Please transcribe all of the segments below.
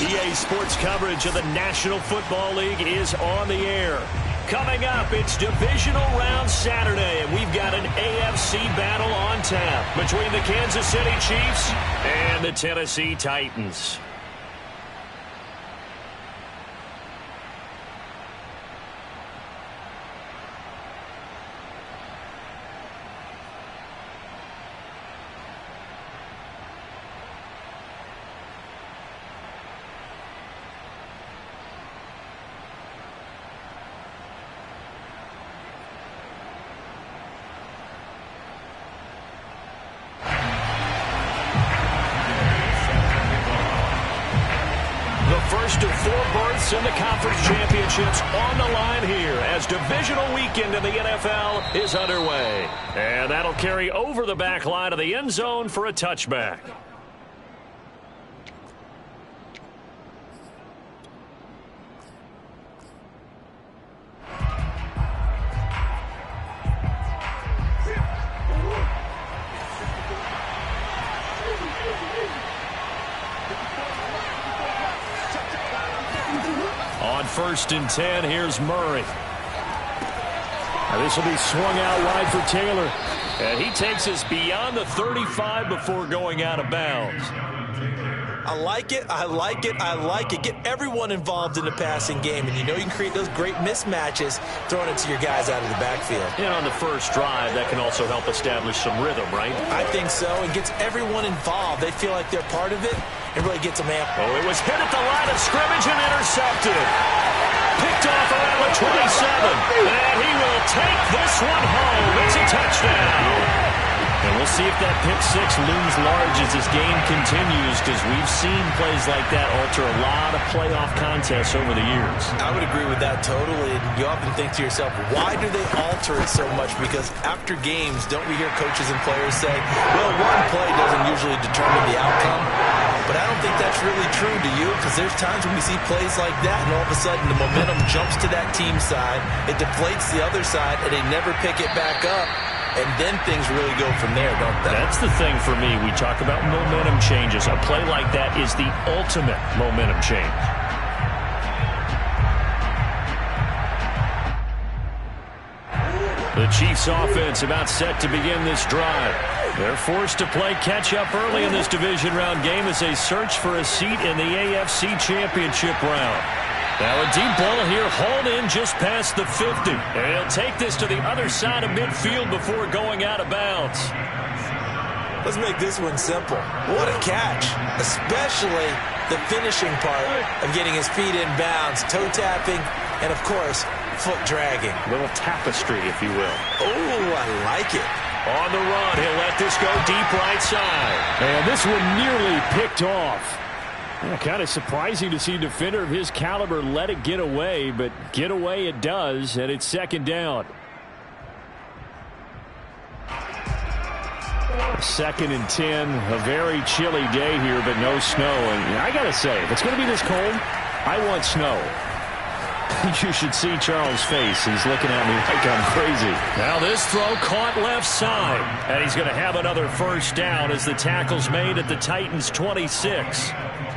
EA Sports coverage of the National Football League is on the air. Coming up, it's Divisional Round Saturday, and we've got an AFC battle on tap between the Kansas City Chiefs and the Tennessee Titans. First of 4 berths in the conference championships on the line here as divisional weekend in the NFL is underway. And that'll carry over the back line of the end zone for a touchback. On 1st and 10, here's Murray. Now this will be swung out wide for Taylor. And he takes us beyond the 35 before going out of bounds. I like it, I like it, I like it. Get everyone involved in the passing game. And you know you can create those great mismatches throwing it to your guys out of the backfield. And on the first drive, that can also help establish some rhythm, right? I think so. It gets everyone involved. They feel like they're part of it. It really gets them amped. Oh, it was hit at the line of scrimmage and intercepted. Picked off around the 27. And he will take this one home. It's a touchdown. And we'll see if that pick six looms large as this game continues, because we've seen plays like that alter a lot of playoff contests over the years. I would agree with that totally. You often think to yourself, why do they alter it so much? Because after games, don't we hear coaches and players say, well, one play doesn't usually determine the outcome. But I don't think that's really true, do you? Because there's times when we see plays like that, and all of a sudden the momentum jumps to that team side. It deflates the other side, and they never pick it back up. And then things really go from there, don't they? That's the thing for me. We talk about momentum changes. A play like that is the ultimate momentum change. The Chiefs offense about set to begin this drive. They're forced to play catch-up early in this division round game as they search for a seat in the AFC Championship round. Now a deep ball here, hauled in just past the 50. And he'll take this to the other side of midfield before going out of bounds. Let's make this one simple. What a catch, especially the finishing part of getting his feet in bounds, toe tapping, and of course, foot dragging. A little tapestry, if you will. Oh, I like it. On the run, he'll let this go deep right side. And this one nearly picked off. Yeah, kind of surprising to see a defender of his caliber let it get away, but get away it does, and it's 2nd down. 2nd and 10, a very chilly day here, but no snow. And I got to say, if it's going to be this cold, I want snow. You should see Charles' face. He's looking at me like I'm crazy. Now this throw caught left side. And he's going to have another first down as the tackle's made at the Titans' 26.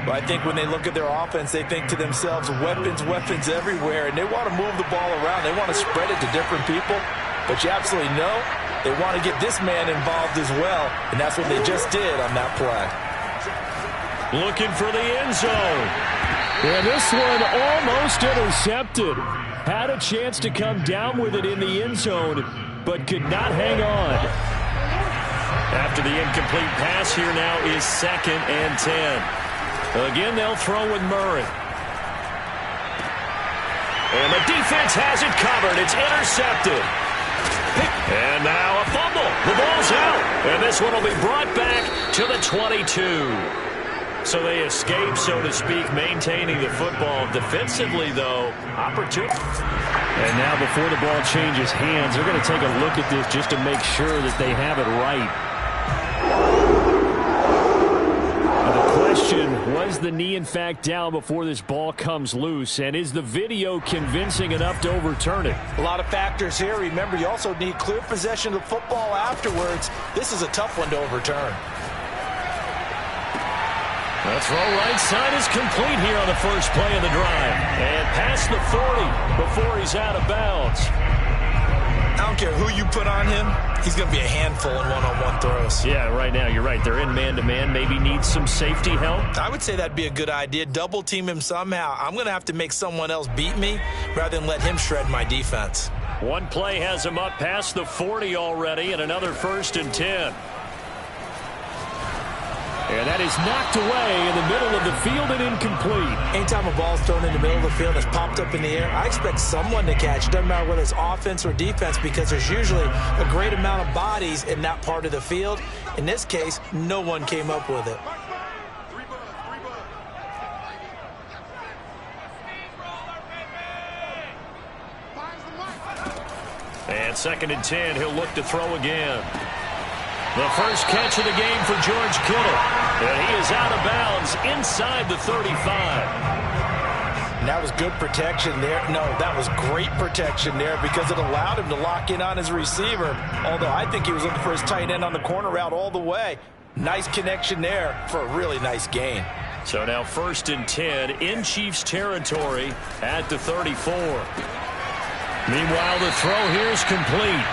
Well, I think when they look at their offense, they think to themselves, weapons, weapons everywhere. And they want to move the ball around. They want to spread it to different people. But you absolutely know they want to get this man involved as well. And that's what they just did on that play. Looking for the end zone. And this one almost intercepted. Had a chance to come down with it in the end zone, but could not hang on. After the incomplete pass, here now is 2nd and 10. Again, they'll throw with Murray. And the defense has it covered. It's intercepted. And now a fumble. The ball's out. And this one will be brought back to the 22. So they escape, so to speak, maintaining the football. Defensively, though, opportunity. And now before the ball changes hands, they're going to take a look at this just to make sure that they have it right. Now the question, was the knee in fact down before this ball comes loose? And is the video convincing enough to overturn it? A lot of factors here. Remember, you also need clear possession of the football afterwards. This is a tough one to overturn. The throw right side is complete here on the first play of the drive. And past the 40 before he's out of bounds. I don't care who you put on him. He's going to be a handful in one-on-one throws. Yeah, right now, you're right. They're in man-to-man. Maybe needs some safety help. I would say that'd be a good idea. Double team him somehow. I'm going to have to make someone else beat me rather than let him shred my defense. One play has him up past the 40 already, and another 1st and 10. And that is knocked away in the middle of the field and incomplete. Anytime a ball's thrown in the middle of the field and it's popped up in the air, I expect someone to catch. Doesn't matter whether it's offense or defense, because there's usually a great amount of bodies in that part of the field. In this case, no one came up with it. And 2nd and 10, he'll look to throw again. The first catch of the game for George Kittle. And he is out of bounds inside the 35. And that was good protection there. No, that was great protection there because it allowed him to lock in on his receiver. Although I think he was looking for his tight end on the corner route all the way. Nice connection there for a really nice gain. So now 1st and 10 in Chiefs territory at the 34. Meanwhile, the throw here is complete.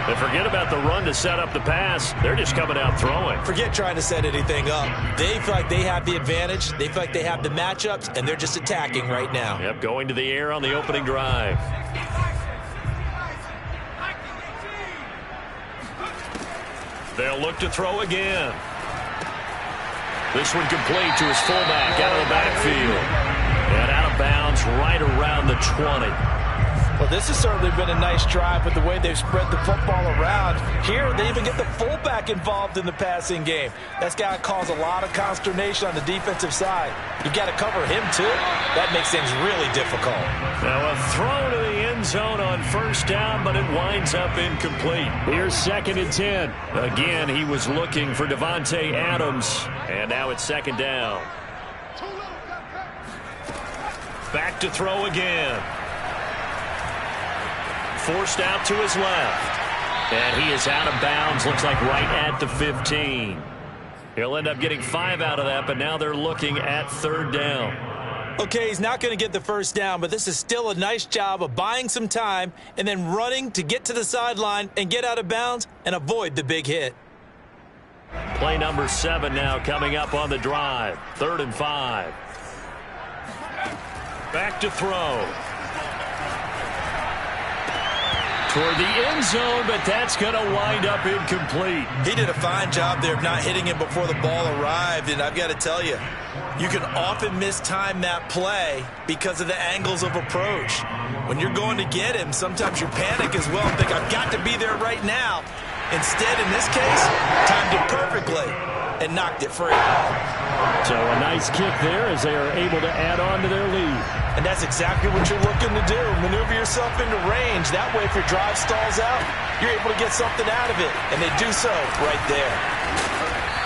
And forget about the run to set up the pass. They're just coming out throwing. Forget trying to set anything up. They feel like they have the advantage. They feel like they have the matchups, and they're just attacking right now. Yep, going to the air on the opening drive. They'll look to throw again. This one complete to his fullback out of the backfield. And out of bounds right around the 20. Well, this has certainly been a nice drive with the way they've spread the football around. Here, they even get the fullback involved in the passing game. That's got to cause a lot of consternation on the defensive side. You got to cover him, too. That makes things really difficult. Now a throw to the end zone on 1st down, but it winds up incomplete. Here's 2nd and 10. Again, he was looking for Devontae Adams, and now it's 2nd down. Back to throw again. Forced out to his left. And he is out of bounds, looks like right at the 15. He'll end up getting 5 out of that, but now they're looking at 3rd down. Okay, he's not going to get the 1st down, but this is still a nice job of buying some time and then running to get to the sideline and get out of bounds and avoid the big hit. Play number 7 now coming up on the drive. 3rd and 5. Back to throw. Toward the end zone, but that's going to wind up incomplete. He did a fine job there of not hitting him before the ball arrived, and I've got to tell you, you can often mistime that play because of the angles of approach. When you're going to get him, sometimes you panic as well and think, I've got to be there right now. Instead, in this case, timed it perfectly and knocked it free. So a nice kick there as they are able to add on to their lead. And that's exactly what you're looking to do. Maneuver yourself into range. That way, if your drive stalls out, you're able to get something out of it. And they do so right there.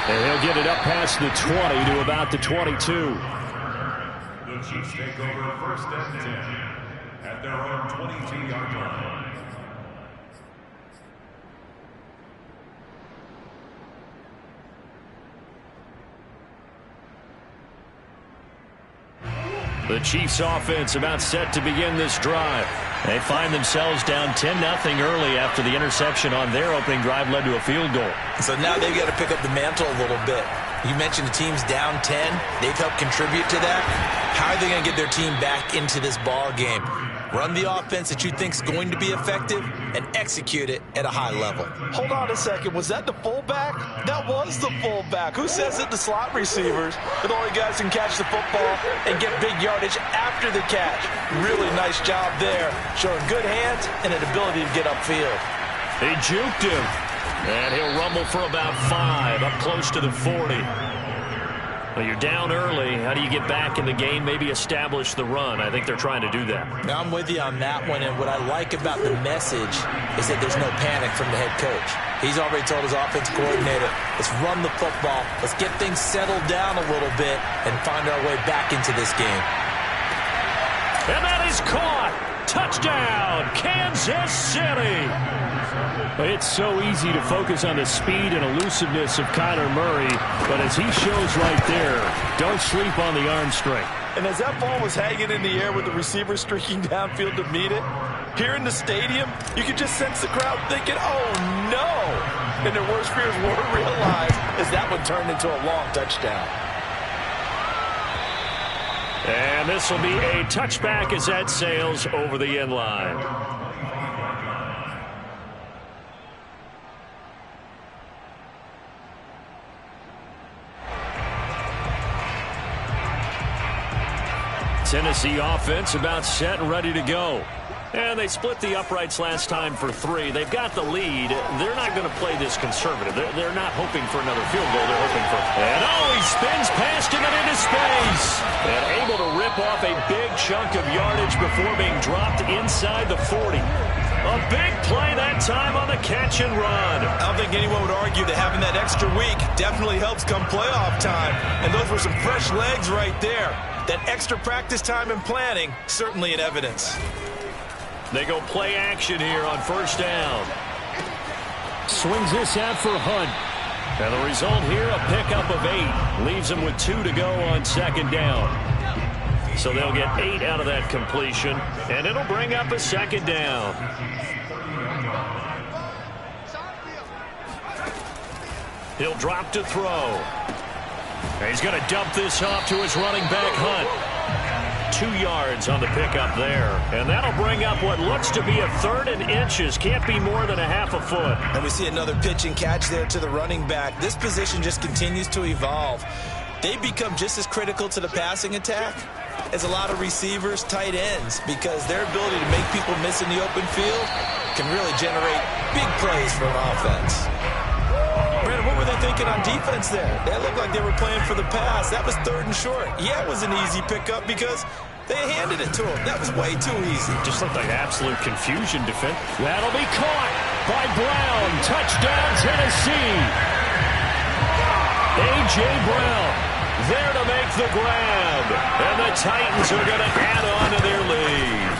And he'll get it up past the 20 to about the 22. The Chiefs take over 1st and 10 at their own 22-yard line. The Chiefs offense about set to begin this drive. They find themselves down 10-0 early after the interception on their opening drive led to a field goal. So now they've got to pick up the mantle a little bit. You mentioned the team's down 10. They've helped contribute to that. How are they going to get their team back into this ball game? Run the offense that you think is going to be effective and execute it at a high level. Hold on a second. Was that the fullback? That was the fullback. Who says that the slot receivers are the only guys who can catch the football and get big yardage after the catch? Really nice job there, showing good hands and an ability to get upfield. They juked him, and he'll rumble for about 5 up close to the 40. Well, you're down early. How do you get back in the game, maybe establish the run? I think they're trying to do that. Now, I'm with you on that one, and what I like about the message is that there's no panic from the head coach. He's already told his offense coordinator, let's run the football, let's get things settled down a little bit and find our way back into this game. And that is caught. Touchdown, Kansas City. It's so easy to focus on the speed and elusiveness of Kyler Murray, but as he shows right there, Don't sleep on the arm strength. And as that ball was hanging in the air with the receiver streaking downfield to meet it, here in the stadium, you could just sense the crowd thinking, oh, no. And their worst fears were realized as that one turned into a long touchdown. And this will be a touchback as that sails over the end line. Tennessee offense about set and ready to go. And they split the uprights last time for 3. They've got the lead. They're not going to play this conservative. They're not hoping for another field goal. They're hoping for... And he spins past him and into space. And able to rip off a big chunk of yardage before being dropped inside the 40. A big play that time on the catch and run. I don't think anyone would argue that having that extra week definitely helps come playoff time. And those were some fresh legs right there. That extra practice time and planning, certainly in evidence. They go play action here on first down. Swings this out for Hunt. And the result here, a pickup of 8. Leaves them with 2 to go on second down. So they'll get 8 out of that completion. And it'll bring up a second down. He'll drop to throw. And he's going to dump this off to his running back, Hunt. 2 yards on the pickup there. And that'll bring up what looks to be a 3rd and inches. Can't be more than a half a foot. And we see another pitch and catch there to the running back. This position just continues to evolve. They become just as critical to the passing attack as a lot of receivers, tight ends, because their ability to make people miss in the open field can really generate big plays for an offense. Brandon, what were they thinking on defense there? They looked like they were playing for the pass. That was 3rd and short. Yeah, it was an easy pickup because they handed it to him. That was way too easy. Just looked like absolute confusion defense. That'll be caught by Brown. Touchdown, Tennessee. A.J. Brown there to make the grab. And the Titans are going to add on to their lead.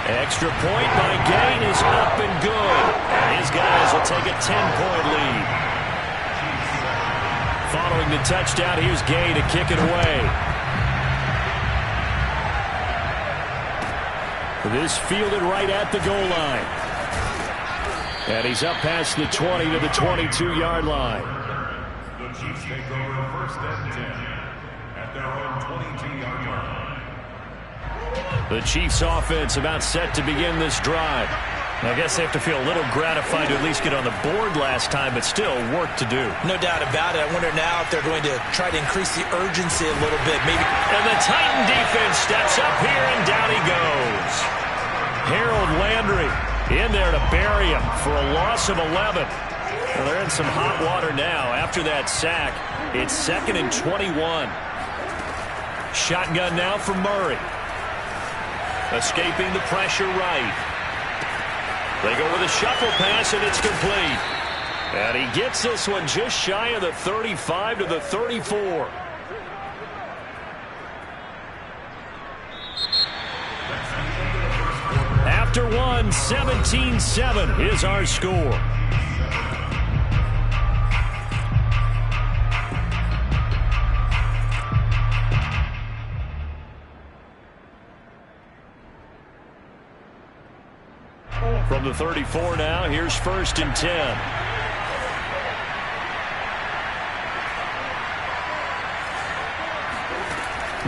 Extra point by Gain is up and good. And his guys will take a 10-point lead. Following the touchdown, here's Gain to kick it away. This fielded right at the goal line. And he's up past the 20 to the 22-yard line. The Chiefs take over first and 10 at their own 22-yard line. The Chiefs offense about set to begin this drive. I guess they have to feel a little gratified to at least get on the board last time, but still work to do. No doubt about it. I wonder now if they're going to try to increase the urgency a little bit. Maybe. And the Titan defense steps up here, and down he goes. Harold Landry in there to bury him for a loss of 11. Well, they're in some hot water now. After that sack, it's 2nd and 21. Shotgun now for Murray. Escaping the pressure right. They go with a shuffle pass, and it's complete. And he gets this one just shy of the 35 to the 34. After one, 17-7 is our score. From the 34 now, here's 1st and 10.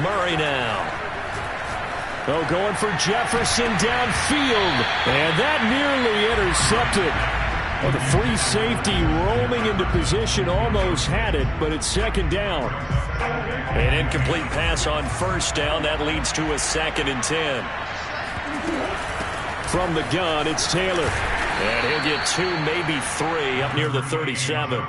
Murray now. Oh, going for Jefferson downfield. And that nearly intercepted. Well, the free safety rolling into position almost had it, but it's 2nd down. An incomplete pass on 1st down. That leads to a 2nd and 10. From the gun, it's Taylor. And he'll get 2, maybe 3 up near the 37.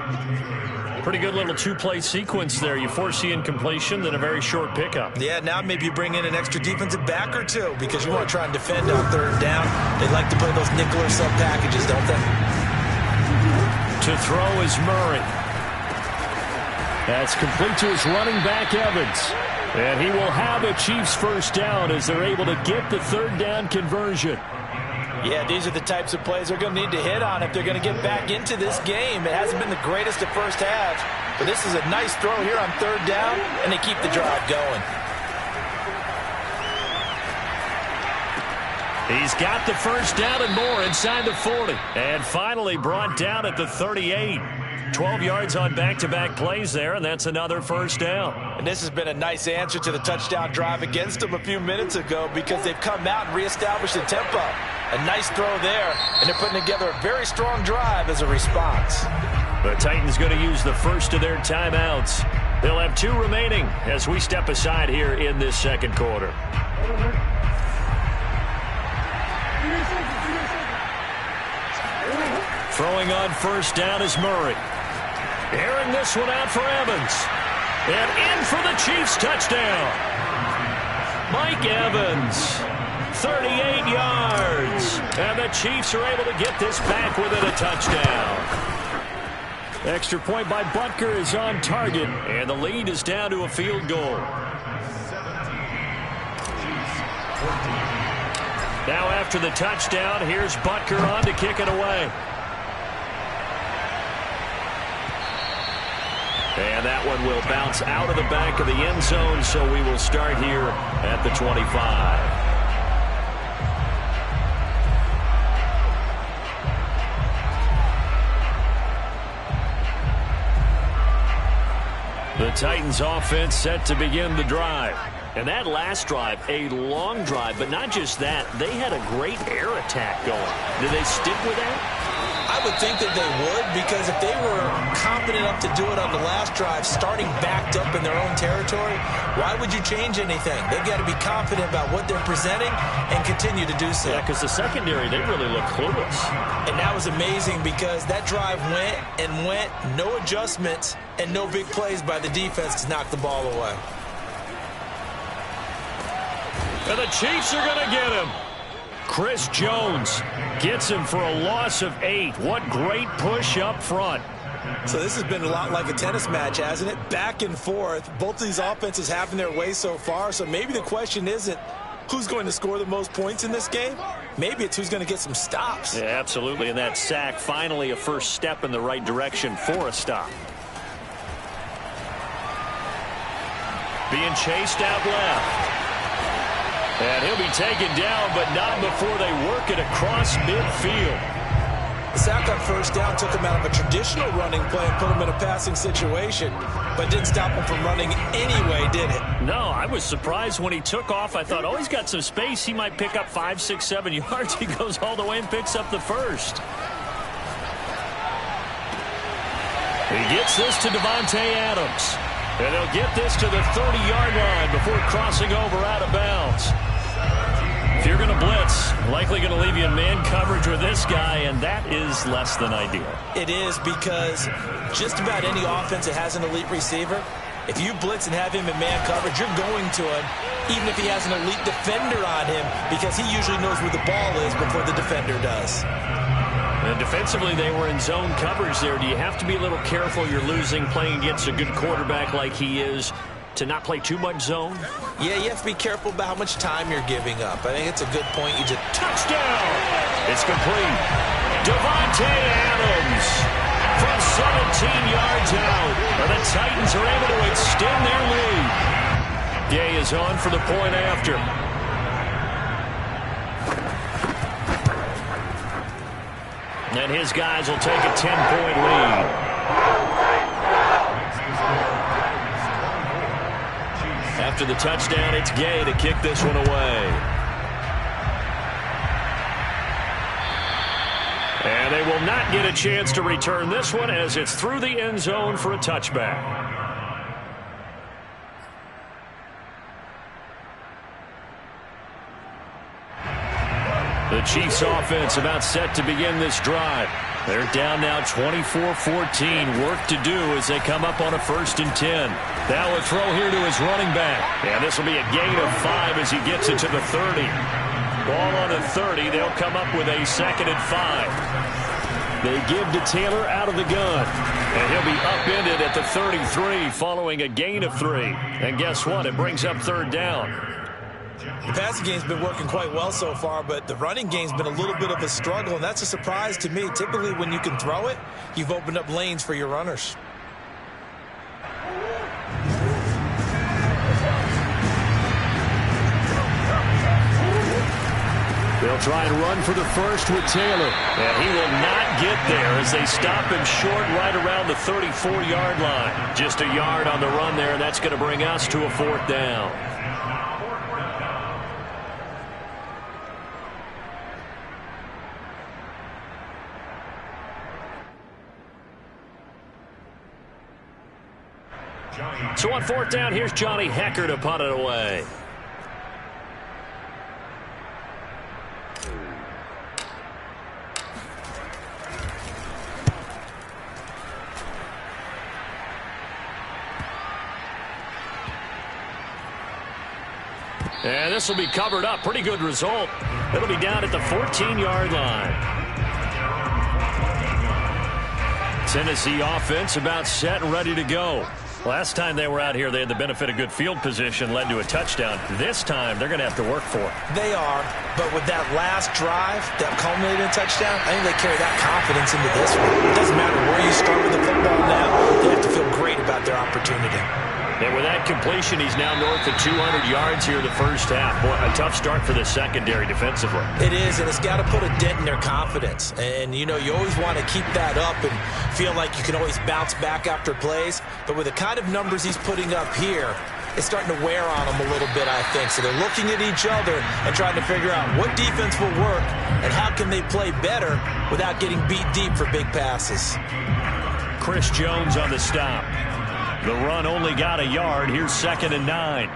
Pretty good little 2-play sequence there. You foresee incompletion, then a very short pickup. Yeah, now maybe you bring in an extra defensive back or 2 because you want to try and defend on 3rd down. They like to play those nickel or sub packages, don't they? To throw is Murray. That's complete to his running back, Evans. And he will have a Chiefs 1st down as they're able to get the 3rd down conversion. Yeah, these are the types of plays they're going to need to hit on if they're going to get back into this game. It hasn't been the greatest of first halves, But this is a nice throw here on third down, and they keep the drive going. He's got the first down and more inside the 40. And finally brought down at the 38. 12 yards on back-to-back plays there, and that's another first down. And this has been a nice answer to the touchdown drive against them a few minutes ago because they've come out and reestablished the tempo. A nice throw there, and they're putting together a very strong drive as a response. The Titans going to use the first of their timeouts. They'll have 2 remaining as we step aside here in this second quarter. Throwing on first down is Murray. Airing this one out for Evans. And in for the Chiefs touchdown. Mike Evans, 38 yards. And the Chiefs are able to get this back within a touchdown. Extra point by Butker is on target. And the lead is down to a field goal. Now after the touchdown, here's Butker on to kick it away. And that one will bounce out of the back of the end zone, so we will start here at the 25. The Titans offense set to begin the drive. And that last drive, a long drive, but not just that. They had a great air attack going. Did they stick with that? I would think that they would, because if they were confident enough to do it on the last drive, starting backed up in their own territory, why would you change anything? They've got to be confident about what they're presenting and continue to do so. Yeah, because the secondary, they really look clueless. And that was amazing because that drive went and went, no adjustments, and no big plays by the defense to knock the ball away. And the Chiefs are going to get him. Chris Jones gets him for a loss of 8. What great push up front. So this has been a lot like a tennis match, hasn't it? Back and forth. Both of these offenses having their way so far. So maybe the question isn't who's going to score the most points in this game. Maybe it's who's going to get some stops. Yeah, absolutely. And that sack, finally a first step in the right direction for a stop. Being chased out left. And he'll be taken down, but not before they work it across midfield. The sack on first down took him out of a traditional running play and put him in a passing situation, but didn't stop him from running anyway, did it? No, I was surprised when he took off. I thought, oh, he's got some space. He might pick up 5, 6, 7 yards. He goes all the way and picks up the first. He gets this to Devontae Adams. And they'll get this to the 30-yard line before crossing over out of bounds. If you're going to blitz, likely going to leave you in man coverage with this guy, and that is less than ideal. It is, because just about any offense that has an elite receiver, if you blitz and have him in man coverage, you're going to him, even if he has an elite defender on him, because he usually knows where the ball is before the defender does. And defensively, they were in zone coverage there. Do you have to be a little careful? You're losing, playing against a good quarterback like he is, to not play too much zone? Yeah, you have to be careful about how much time you're giving up. I think it's a good point. You just touchdown! It's complete. Devontae Adams from 17 yards out. And the Titans are able to extend their lead. Gay is on for the point after. And his guys will take a 10-point lead. After the touchdown, it's Gay to kick this one away. And they will not get a chance to return this one as it's through the end zone for a touchback. The Chiefs offense about set to begin this drive. They're down now 24-14. Work to do as they come up on a 1st and 10. Now a throw here to his running back. And this will be a gain of 5 as he gets it to the 30. Ball on the 30. They'll come up with a 2nd and 5. They give to Taylor out of the gun. And he'll be upended at the 33 following a gain of 3. And guess what? It brings up 3rd down. The passing game's been working quite well so far, but the running game's been a little bit of a struggle, and that's a surprise to me. Typically, when you can throw it, you've opened up lanes for your runners. They'll try and run for the first with Taylor. And he will not get there as they stop him short right around the 34-yard line. Just a yard on the run there, and that's going to bring us to a 4th down. So on 4th down, here's Johnny Hecker to punt it away. And this will be covered up. Pretty good result. It'll be down at the 14-yard line. Tennessee offense about set and ready to go. Last time they were out here, they had the benefit of good field position, led to a touchdown. This time, they're going to have to work for it. They are, but with that last drive that culminated in a touchdown, I think they carry that confidence into this one. It doesn't matter where you start with the football now. They have to feel great about their opportunity. And with that completion, he's now north of 200 yards here in the first half. Boy, a tough start for the secondary defensively. It is, and it's got to put a dent in their confidence. And, you know, you always want to keep that up and feel like you can always bounce back after plays. But with the kind of numbers he's putting up here, it's starting to wear on them a little bit, I think. So they're looking at each other and trying to figure out what defense will work and how can they play better without getting beat deep for big passes. Chris Jones on the stop. The run only got a yard. Here's 2nd and 9.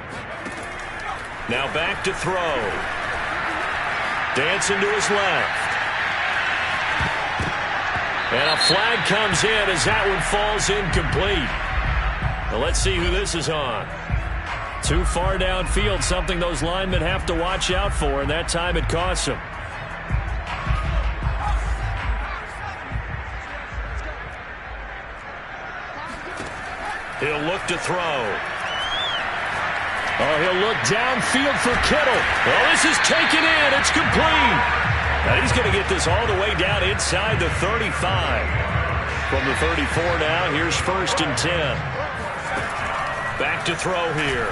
Now back to throw. Dancing to his left. And a flag comes in as that one falls incomplete. Well, let's see who this is on. Too far downfield, something those linemen have to watch out for, and that time it costs them. He'll look to throw. Oh, he'll look downfield for Kittle. Oh, this is taken in. It's complete. Now he's going to get this all the way down inside the 35. From the 34 now, here's 1st and 10. Back to throw here.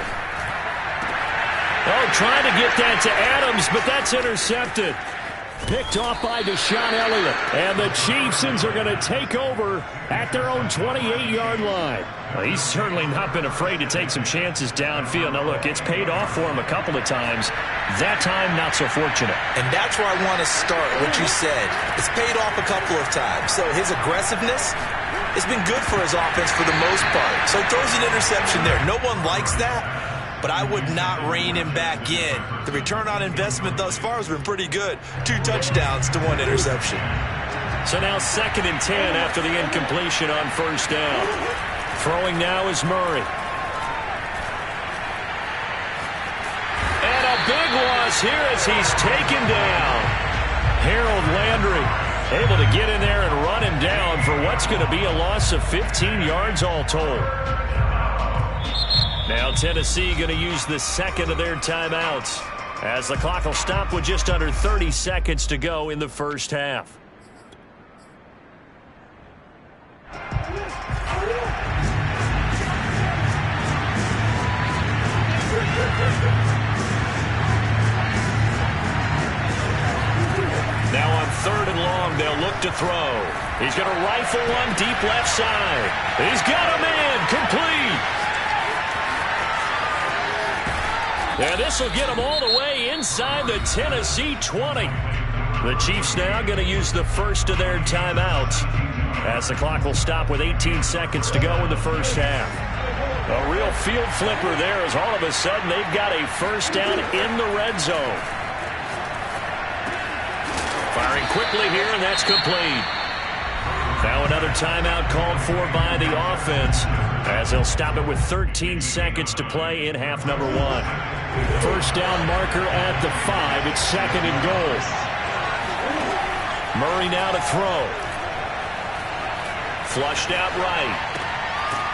Oh, trying to get that to Adams, but that's intercepted. Picked off by Deshaun Elliott. And the Chiefs are going to take over at their own 28-yard line. Well, he's certainly not been afraid to take some chances downfield. Now, look, it's paid off for him a couple of times. That time, not so fortunate. And that's where I want to start, what you said. It's paid off a couple of times. So his aggressiveness has been good for his offense for the most part. So he throws an interception there. No one likes that, but I would not rein him back in. The return on investment thus far has been pretty good. 2 touchdowns to 1 interception. So now 2nd and 10 after the incompletion on 1st down. Throwing now is Murray. And a big loss here as he's taken down. Harold Landry able to get in there and run him down for what's going to be a loss of 15 yards all told. Now Tennessee going to use the 2nd of their timeouts as the clock will stop with just under 30 seconds to go in the first half. Now on 3rd and long, they'll look to throw. He's going to rifle one deep left side. He's got a man complete. And this will get him all the way inside the Tennessee 20. The Chiefs now going to use the first of their timeouts as the clock will stop with 18 seconds to go in the first half. A real field flipper there as all of a sudden they've got a first down in the red zone. Firing quickly here, and that's complete. Now another timeout called for by the offense as they'll stop it with 13 seconds to play in half number 1. First down marker at the 5. It's 2nd and goal. Murray now to throw. Flushed out right.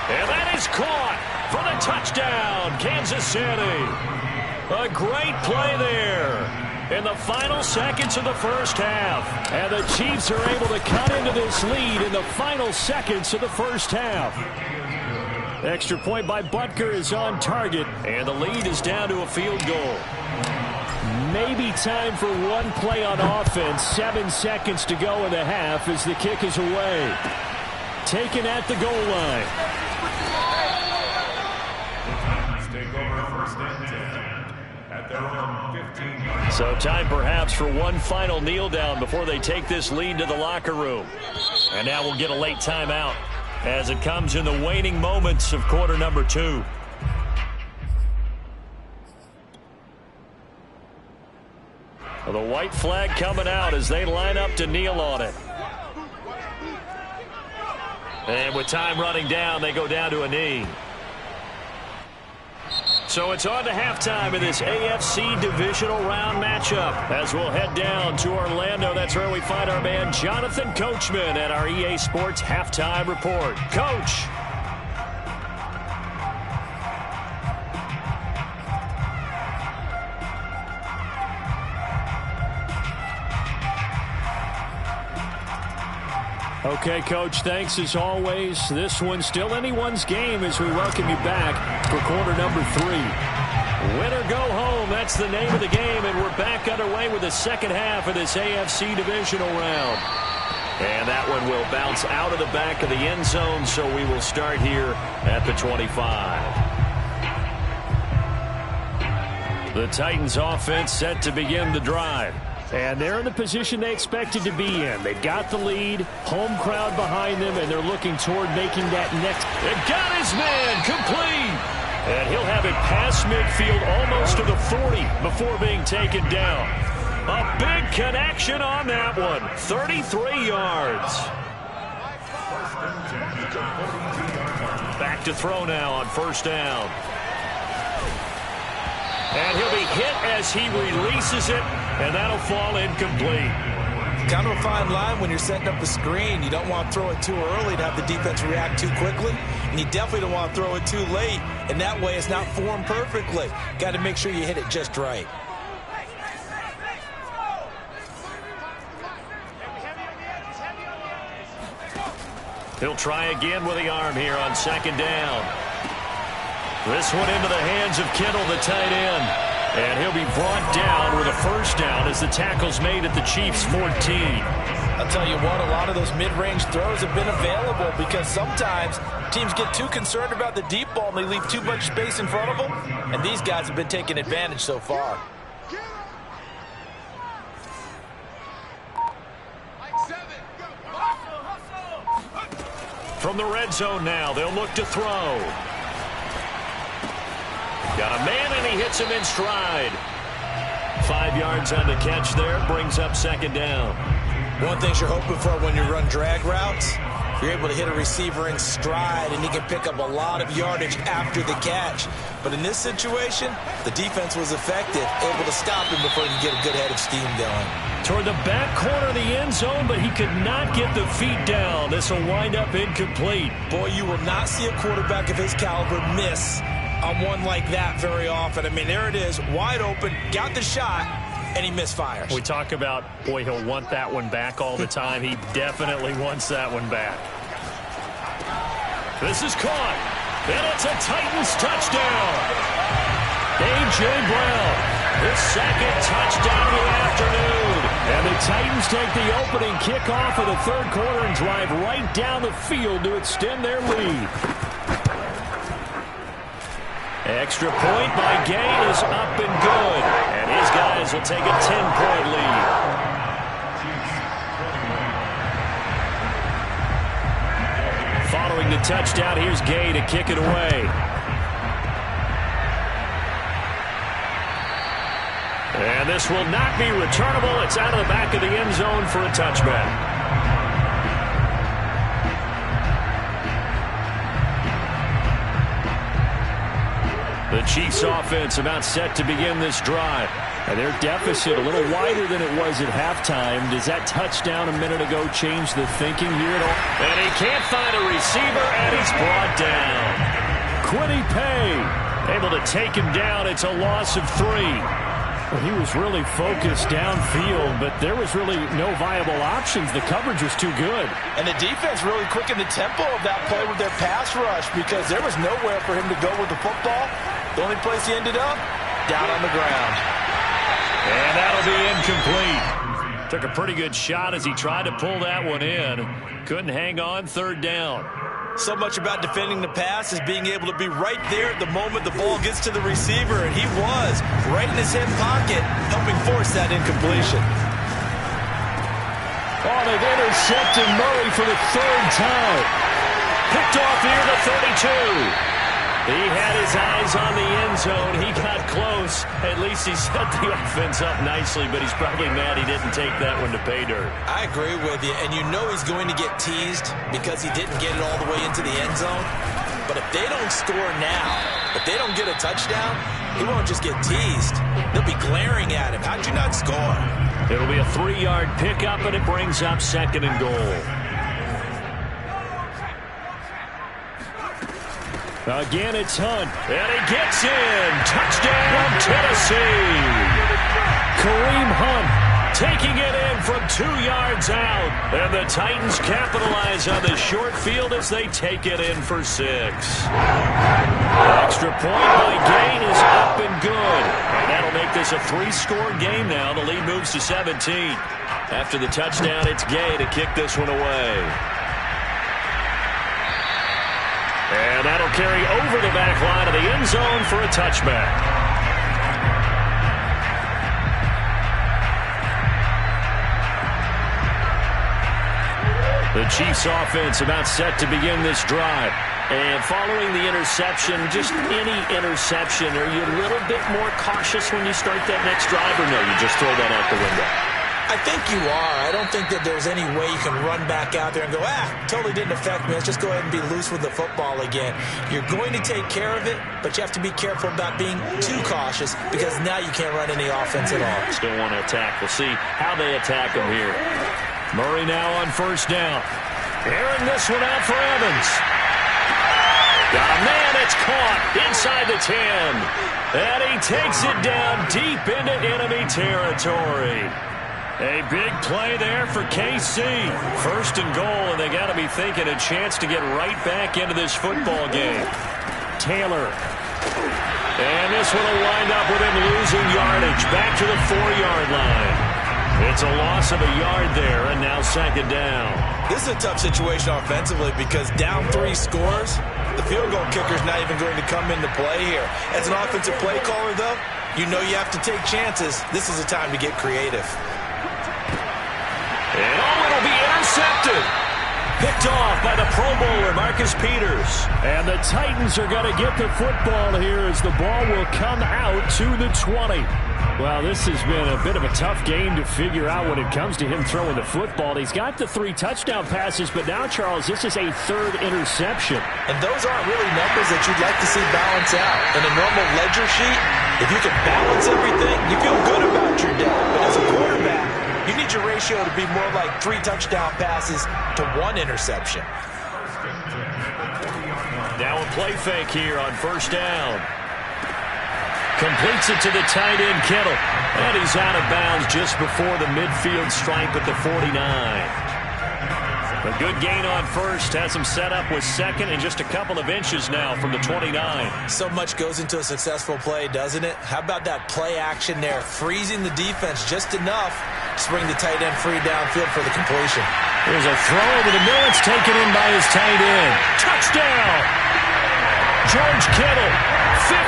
And that is caught for the touchdown, Kansas City. A great play there in the final seconds of the first half. And the Chiefs are able to cut into this lead in the final seconds of the first half. Extra point by Butker is on target, and the lead is down to a field goal. maybe time for one play on offense. 7 seconds to go in the half as the kick is away. Taken at the goal line. Take over first and 10 at their own 15. So time perhaps for one final kneel down before they take this lead to the locker room. And now we'll get a late timeout as it comes in the waning moments of quarter number 2. The white flag coming out as they line up to kneel on it. And with time running down, they go down to a knee. So it's on to halftime in this AFC divisional round matchup as we'll head down to Orlando. That's where we find our man Jonathan Coachman at our EA Sports Halftime Report. Coach. Okay, Coach, thanks as always. This one's still anyone's game as we welcome you back for quarter number 3. Win or go home, that's the name of the game, and we're back underway with the second half of this AFC divisional round. And that one will bounce out of the back of the end zone, so we will start here at the 25. The Titans offense set to begin the drive. And they're in the position they expected to be in. They've got the lead, home crowd behind them, and they're looking toward making that next. It got his man complete. And he'll have it past midfield almost to the 40 before being taken down. A big connection on that one. 33 yards. Back to throw now on first down. And he'll be hit as he releases it, and that'll fall incomplete. Kind of a fine line when you're setting up the screen. You don't want to throw it too early to have the defense react too quickly, and you definitely don't want to throw it too late, and that way it's not formed perfectly. Got to make sure you hit it just right. He'll try again with the arm here on second down. This one into the hands of Kittle, the tight end. And he'll be brought down with a first down as the tackle's made at the Chiefs' 14. I'll tell you what, a lot of those mid-range throws have been available because sometimes teams get too concerned about the deep ball and they leave too much space in front of them. And these guys have been taking advantage so far. From the red zone now, they'll look to throw. Got a man, and he hits him in stride. 5 yards on the catch there, brings up second down. One thing you're hoping for when you run drag routes, you're able to hit a receiver in stride, and he can pick up a lot of yardage after the catch. But in this situation, the defense was effective, able to stop him before he could get a good head of steam going. Toward the back corner of the end zone, but he could not get the feet down. This will wind up incomplete. Boy, you will not see a quarterback of his caliber miss on one like that very often. I mean, there it is, wide open, got the shot, and he misfires. We talk about, boy, he'll want that one back all the time. He definitely wants that one back. This is caught, and it's a Titans touchdown. A.J. Brown, his second touchdown of the afternoon. And the Titans take the opening kickoff of the third quarter and drive right down the field to extend their lead. Extra point by Gay is up and good. And his guys will take a 10-point lead. Following the touchdown, here's Gay to kick it away. And this will not be returnable. It's out of the back of the end zone for a touchback. The Chiefs offense about set to begin this drive. And their deficit a little wider than it was at halftime. Does that touchdown a minute ago change the thinking here at all? And he can't find a receiver, and he's brought down. Quiddy Pay able to take him down. It's a loss of 3. Well, he was really focused downfield, but there was really no viable options. The coverage was too good. And the defense really quickened the tempo of that play with their pass rush because there was nowhere for him to go with the football. The only place he ended up, down on the ground. And that'll be incomplete. Took a pretty good shot as he tried to pull that one in. Couldn't hang on, third down. So much about defending the pass is being able to be right there at the moment the ball gets to the receiver, and he was right in his hip pocket, helping force that incompletion. Oh, they've intercepted Murray for the third time. Picked off near the 32. He had his eyes on the end zone. He got close. At least he set the offense up nicely, but he's probably mad he didn't take that one to pay dirt. I agree with you, and you know he's going to get teased because he didn't get it all the way into the end zone. But if they don't score now, if they don't get a touchdown, he won't just get teased. They'll be glaring at him. How'd you not score? It'll be a 3-yard pickup, and it brings up second and goal. Again, it's Hunt. And he gets in. Touchdown, Tennessee. Kareem Hunt taking it in from 2 yards out. And the Titans capitalize on the short field as they take it in for 6. Extra point by Gain is up and good. And that'll make this a 3-score game now. The lead moves to 17. After the touchdown, it's Gay to kick this one away. And that'll carry over the back line of the end zone for a touchback. The Chiefs offense about set to begin this drive. And following the interception, just any interception, are you a little bit more cautious when you start that next drive, or no, you just throw that out the window? I think you are. I don't think that there's any way you can run back out there and go, totally didn't affect me. Let's just go ahead and be loose with the football again. You're going to take care of it, but you have to be careful about being too cautious because now you can't run any offense at all. Still want to attack. We'll see how they attack him here. Murray now on first down. Airing this one out for Evans. Got a man, it's caught inside the 10. And he takes it down deep into enemy territory. A big play there for KC. First and goal, and they got to be thinking a chance to get right back into this football game. Taylor. And this one will wind up with him losing yardage. Back to the 4-yard line. It's a loss of a yard there, and now second down. This is a tough situation offensively because down 3 scores, the field goal kicker's not even going to come into play here. As an offensive play caller, though, you know you have to take chances. This is a time to get creative. And it'll be intercepted. Picked off by the Pro Bowler, Marcus Peters. And the Titans are going to get the football here as the ball will come out to the 20. Well, this has been a bit of a tough game to figure out when it comes to him throwing the football. He's got the 3 touchdown passes, but now, Charles, this is a 3rd interception. And those aren't really numbers that you'd like to see balance out. In a normal ledger sheet, if you can balance everything, you feel good about your day. But as a quarterback, you need your ratio to be more like 3 touchdown passes to 1 interception. Now a play fake here on first down. Completes it to the tight end, Kittle. And he's out of bounds just before the midfield stripe at the 49. A good gain on first. Has him set up with second and just a couple of inches now from the 29. So much goes into a successful play, doesn't it? How about that play action there? Freezing the defense just enough to bring the tight end free downfield for the completion. There's a throw over the middle. It's taken in by his tight end. Touchdown! George Kittle,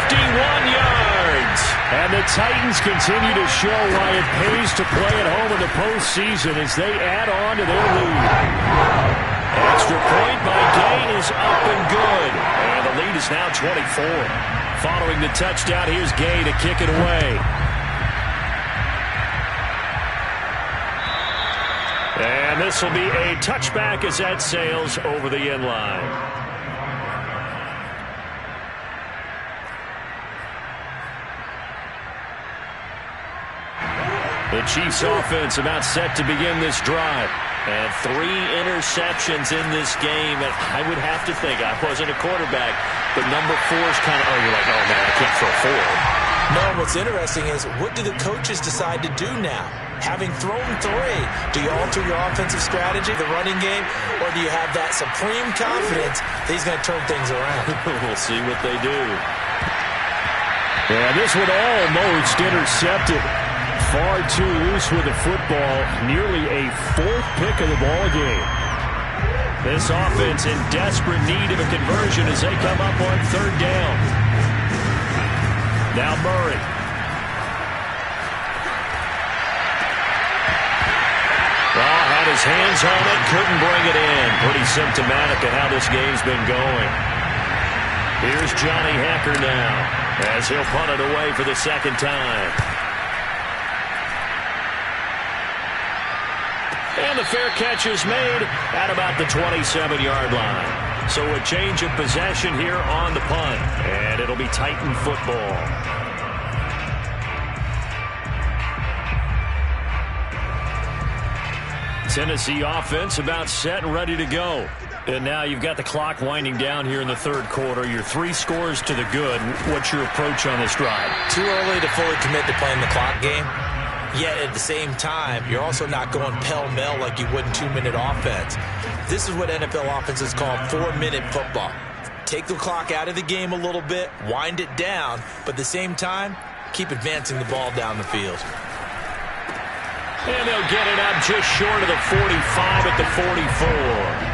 51 yards. And the Titans continue to show why it pays to play at home in the postseason as they add on to their lead. Extra point by Gain is up and good. And the lead is now 24. Following the touchdown, here's Gay to kick it away. And this will be a touchback as that sails over the end line. The Chiefs offense about set to begin this drive. And 3 interceptions in this game. And I would have to think, I wasn't a quarterback, but number 4 is kind of, you're like, oh man, I can't throw 4. No, what's interesting is, what do the coaches decide to do now? Having thrown 3, do you alter your offensive strategy, the running game, or do you have that supreme confidence that he's going to turn things around? We'll see what they do. Yeah, this one almost intercepted. far too loose with the football. Nearly a fourth pick of the ball game. This offense in desperate need of a conversion as they come up on third down. Now Murray. Well, had his hands on it, couldn't bring it in. Pretty symptomatic of how this game's been going. Here's Johnny Hacker now as he'll punt it away for the second time. And the fair catch is made at about the 27-yard line. So a change of possession here on the punt. And it'll be Titan football. Tennessee offense about set and ready to go. And now you've got the clock winding down here in the third quarter. Your 3 scores to the good. What's your approach on this drive? Too early to fully commit to playing the clock game. Yet at the same time, you're also not going pell-mell like you would in 2-minute offense. This is what NFL offenses call 4-minute football. Take the clock out of the game a little bit, wind it down, but at the same time, keep advancing the ball down the field. And they'll get it up just short of the 45 at the 44.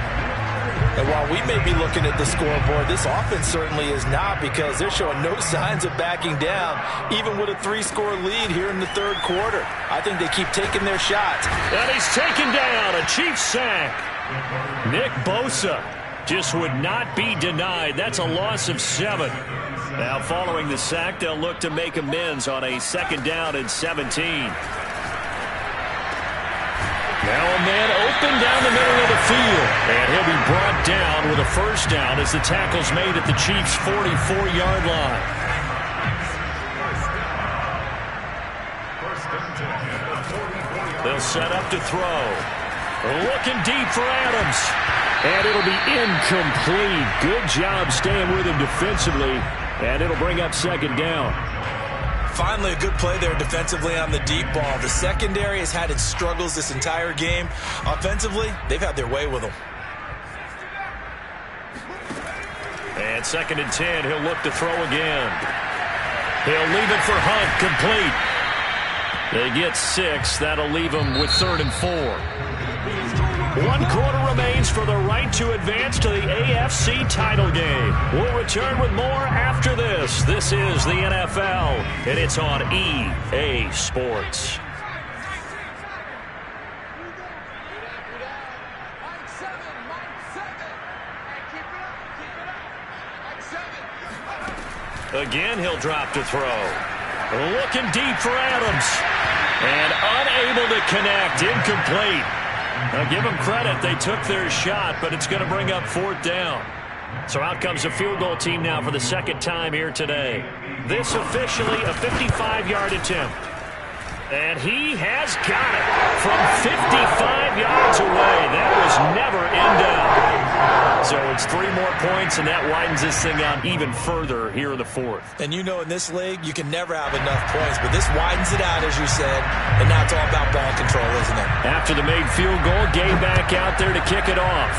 And while we may be looking at the scoreboard, this offense certainly is not, because they're showing no signs of backing down, even with a 3-score lead here in the third quarter. I think they keep taking their shots. And he's taken down. A Chiefs sack. Nick Bosa just would not be denied. That's a loss of 7. Now following the sack, they'll look to make amends on a 2nd down and 17. Now a man open down the middle of the field. And he'll be brought down with a 1st down as the tackle's made at the Chiefs' 44-yard line. They'll set up to throw. Looking deep for Adams. And it'll be incomplete. Good job staying with him defensively. And it'll bring up 2nd down. Finally, a good play there defensively on the deep ball. The secondary has had its struggles this entire game. Offensively, they've had their way with them. And 2nd and 10, he'll look to throw again. He'll leave it for Hunt, complete. They get 6. That'll leave them with 3rd and 4. 1 quarter remains for the right to advance to the AFC title game. We'll return with more after this. This is the NFL, and it's on EA Sports. Again, he'll drop to throw. Looking deep for Adams. And unable to connect. Incomplete. Now, give them credit. They took their shot, but it's going to bring up 4th down. So out comes the field goal team now for the 2nd time here today. This officially a 55-yard attempt. And he has got it from 55 yards away. That was never in doubt. So it's 3 more points, and that widens this thing out even further here in the 4th. And you know, in this league, you can never have enough points, but this widens it out, as you said, and now it's all about ball control, isn't it? After the made field goal, Gay back out there to kick it off.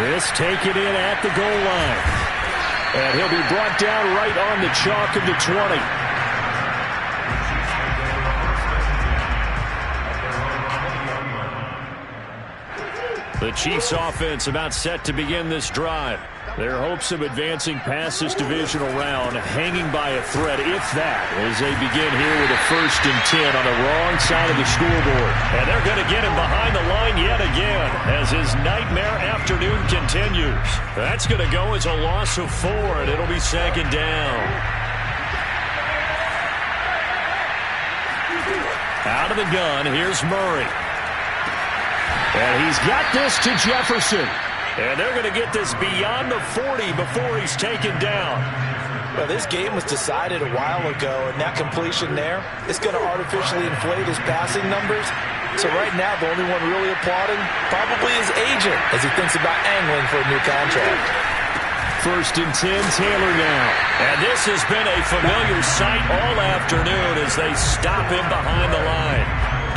This taken in at the goal line. And he'll be brought down right on the chalk of the 20. The Chiefs offense about set to begin this drive. Their hopes of advancing past this divisional round hanging by a thread, if that, as they begin here with a 1st and 10 on the wrong side of the scoreboard. And they're going to get him behind the line yet again as his nightmare afternoon continues. That's going to go as a loss of 4, and it'll be 2nd down. Out of the gun, here's Murray. And he's got this to Jefferson. And they're going to get this beyond the 40 before he's taken down. Well, this game was decided a while ago, and that completion there is going to artificially inflate his passing numbers. So right now, the only one really applauding probably his agent as he thinks about angling for a new contract. 1st and 10, Taylor now. And this has been a familiar sight all afternoon as they stop him behind the line.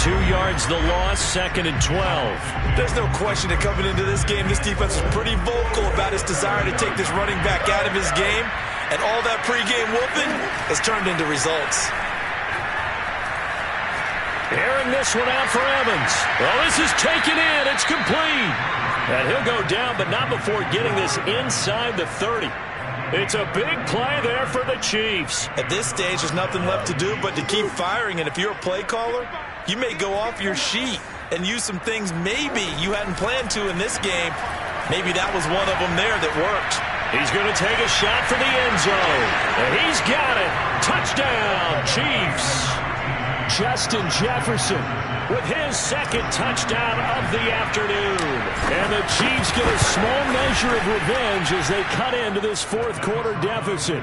2 yards the loss, 2nd and 12. There's no question that coming into this game, this defense is pretty vocal about its desire to take this running back out of his game. And all that pregame whooping has turned into results. Airing this one out for Evans. Well, this is taken in. It's complete. And he'll go down, but not before getting this inside the 30. It's a big play there for the Chiefs. At this stage, there's nothing left to do but to keep firing. And if you're a play caller, you may go off your sheet and use some things maybe you hadn't planned to in this game. Maybe that was one of them there that worked. He's going to take a shot for the end zone. And he's got it. Touchdown, Chiefs. Justin Jefferson with his second touchdown of the afternoon. And the Chiefs get a small measure of revenge as they cut into this fourth quarter deficit.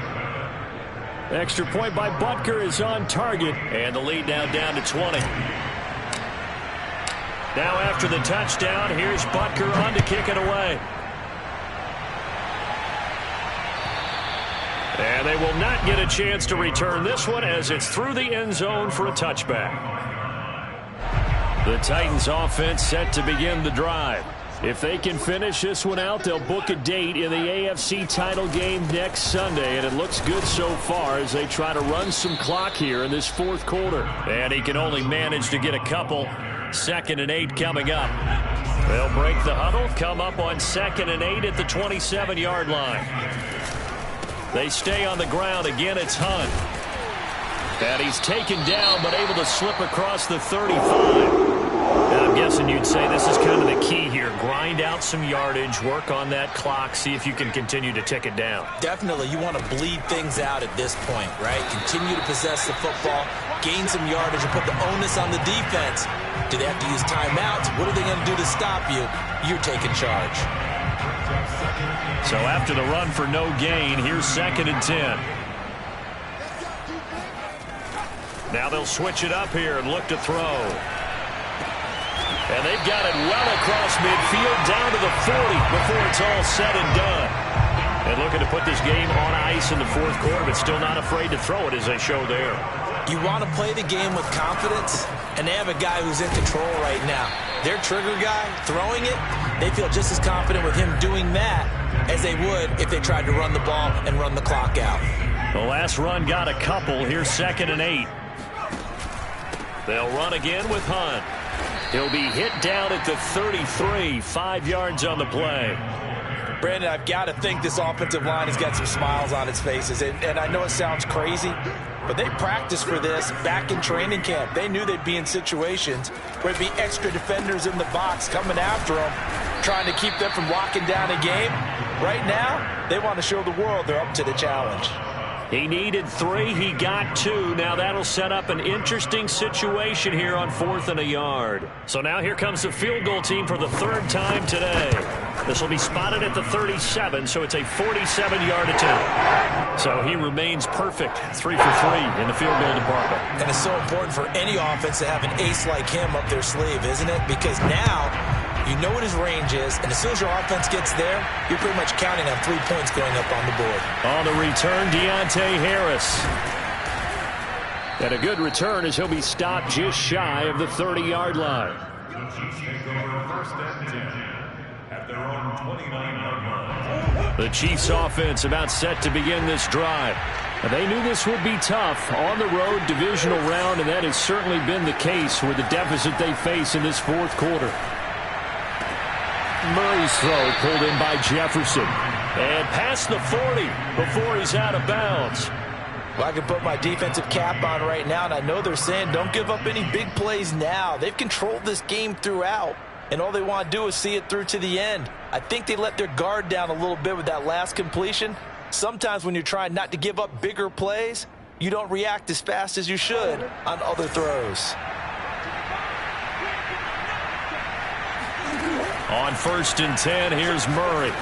Extra point by Butker is on target. And the lead now down to 20. Now after the touchdown, here's Butker on to kick it away. And they will not get a chance to return this one as it's through the end zone for a touchback. The Titans offense set to begin the drive. If they can finish this one out, they'll book a date in the AFC title game next Sunday, and it looks good so far as they try to run some clock here in this fourth quarter. And he can only manage to get a couple. 2nd and 8 coming up. They'll break the huddle, come up on 2nd and 8 at the 27-yard line. They stay on the ground. Again, it's Hunt. And he's taken down, but able to slip across the 35. And I'm guessing you'd say this is kind of the key here. Grind out some yardage, work on that clock, see if you can continue to tick it down. Definitely, you want to bleed things out at this point, right? Continue to possess the football, gain some yardage, and put the onus on the defense. Do they have to use timeouts? What are they going to do to stop you? You're taking charge. So after the run for no gain, here's 2nd and 10. Now they'll switch it up here and look to throw. And they've got it well across midfield down to the 40 before it's all said and done. And looking to put this game on ice in the fourth quarter, but still not afraid to throw it as they show there. You want to play the game with confidence, and they have a guy who's in control right now. Their trigger guy throwing it, they feel just as confident with him doing that as they would if they tried to run the ball and run the clock out. The last run got a couple. Here's 2nd and 8. They'll run again with Hunt. He'll be hit down at the 33, 5 yards on the play. Brandon, I've got to think this offensive line has got some smiles on its faces. And I know it sounds crazy, but they practiced for this back in training camp. They knew they'd be in situations where there'd be extra defenders in the box coming after them, trying to keep them from locking down a game. Right now, they want to show the world they're up to the challenge. He needed 3. He got 2. Now that'll set up an interesting situation here on 4th and a yard. So now here comes the field goal team for the 3rd time today. This will be spotted at the 37, so it's a 47-yard attempt. So he remains perfect, 3 for 3 in the field goal department. And it's so important for any offense to have an ace like him up their sleeve, isn't it? Because now you know what his range is, and as soon as your offense gets there, you're pretty much counting on 3 points going up on the board. On the return, Deontay Harris. And a good return as he'll be stopped just shy of the 30-yard line. The Chiefs take over 1st and 10 at their own 29-yard line. The Chiefs offense about set to begin this drive. And they knew this would be tough on the road divisional round, and that has certainly been the case with the deficit they face in this fourth quarter. Murray's throw pulled in by Jefferson. And past the 40 before he's out of bounds. Well, I can put my defensive cap on right now, and I know they're saying don't give up any big plays now. They've controlled this game throughout, and all they want to do is see it through to the end. I think they let their guard down a little bit with that last completion. Sometimes when you're trying not to give up bigger plays, you don't react as fast as you should on other throws. On 1st and 10, here's Murray.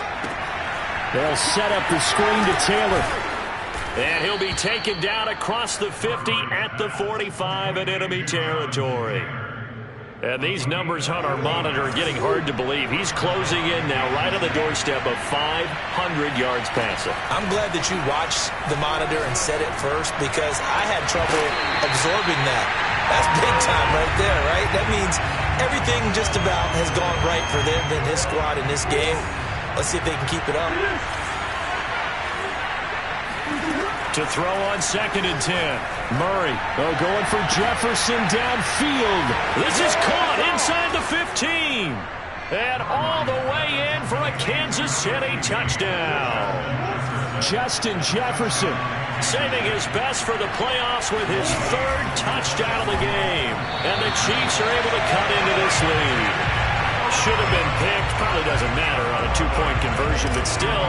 They'll set up the screen to Taylor. And he'll be taken down across the 50 at the 45 in enemy territory. And these numbers on our monitor are getting hard to believe. He's closing in now right on the doorstep of 500 yards passing. I'm glad that you watched the monitor and said it first, because I had trouble absorbing that. That's big time right there, right? That means everything just about has gone right for them and his squad in this game. Let's see if they can keep it up. To throw on 2nd and 10. Murray going for Jefferson downfield. This is caught inside the 15. And all the way in for a Kansas City touchdown. Justin Jefferson saving his best for the playoffs with his 3rd touchdown of the game. And the Chiefs are able to cut into this lead. Should have been picked. Probably doesn't matter on a 2-point conversion, but still,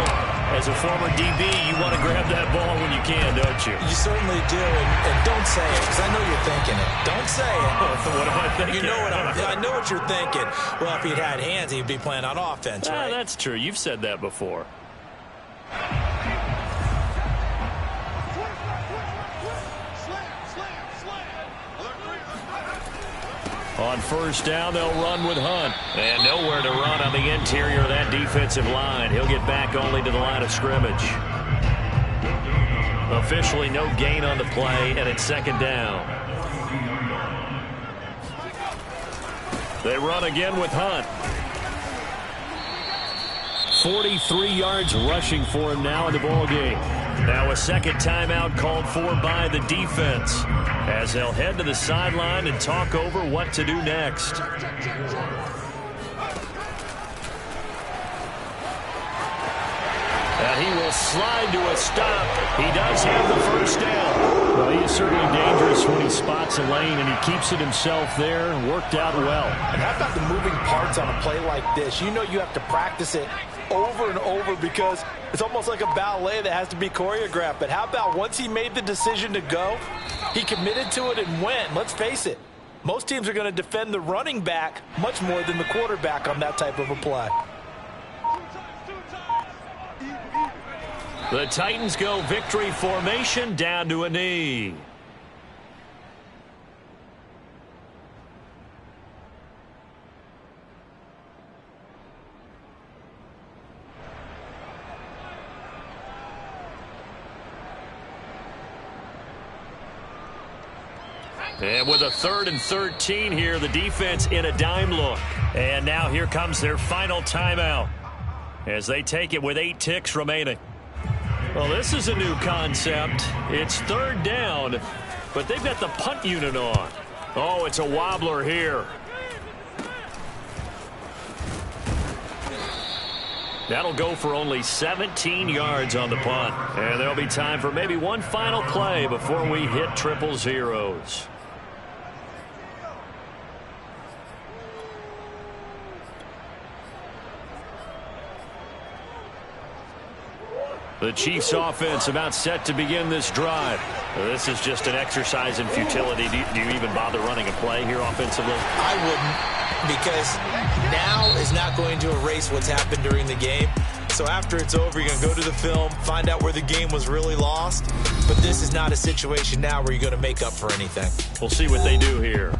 as a former DB, you want to grab that ball when you can, don't you? You certainly do, and don't say it, because I know you're thinking it. Don't say it. What am I thinking? You know I know what you're thinking. Well, if he'd had hands, he'd be playing on offense, right? That's true. You've said that before. On 1st down, they'll run with Hunt. And nowhere to run on the interior of that defensive line. He'll get back only to the line of scrimmage. Officially no gain on the play, and it's 2nd down. They run again with Hunt. 43 yards rushing for him now in the ballgame. Now a 2nd timeout called for by the defense, as they'll head to the sideline and talk over what to do next. And he will slide to a stop. He does have the 1st down. Well, he is certainly dangerous when he spots a lane, and he keeps it himself there. Worked out well. And how about the moving parts on a play like this? You know you have to practice it over and over because it's almost like a ballet that has to be choreographed. But how about once he made the decision to go, he committed to it and went. Let's face it, most teams are going to defend the running back much more than the quarterback on that type of a play. The Titans go victory formation down to a knee. And with a 3rd and 13 here, the defense in a dime look. And now here comes their final timeout as they take it with 8 ticks remaining. Well, this is a new concept. It's 3rd down, but they've got the punt unit on. Oh, it's a wobbler here. That'll go for only 17 yards on the punt. And there'll be time for maybe one final play before we hit 000. The Chiefs offense about set to begin this drive. This is just an exercise in futility. Do you even bother running a play here offensively? I wouldn't, because now is not going to erase what's happened during the game. So after it's over, you're going to go to the film, find out where the game was really lost. But this is not a situation now where you're going to make up for anything. We'll see what they do here.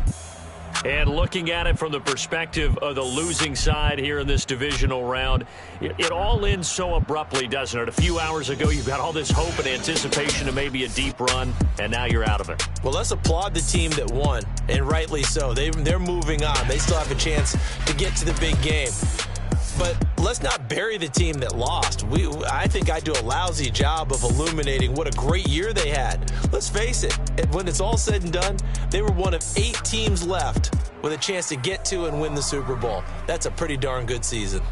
And looking at it from the perspective of the losing side here in this divisional round, it all ends so abruptly, doesn't it? A few hours ago, you've got all this hope and anticipation of maybe a deep run, and now you're out of it. Well, let's applaud the team that won, and rightly so. They're moving on. They still have a chance to get to the big game. But let's not bury the team that lost. I think I do a lousy job of illuminating what a great year they had. Let's face it, when it's all said and done, they were one of 8 teams left with a chance to get to and win the Super Bowl. That's a pretty darn good season.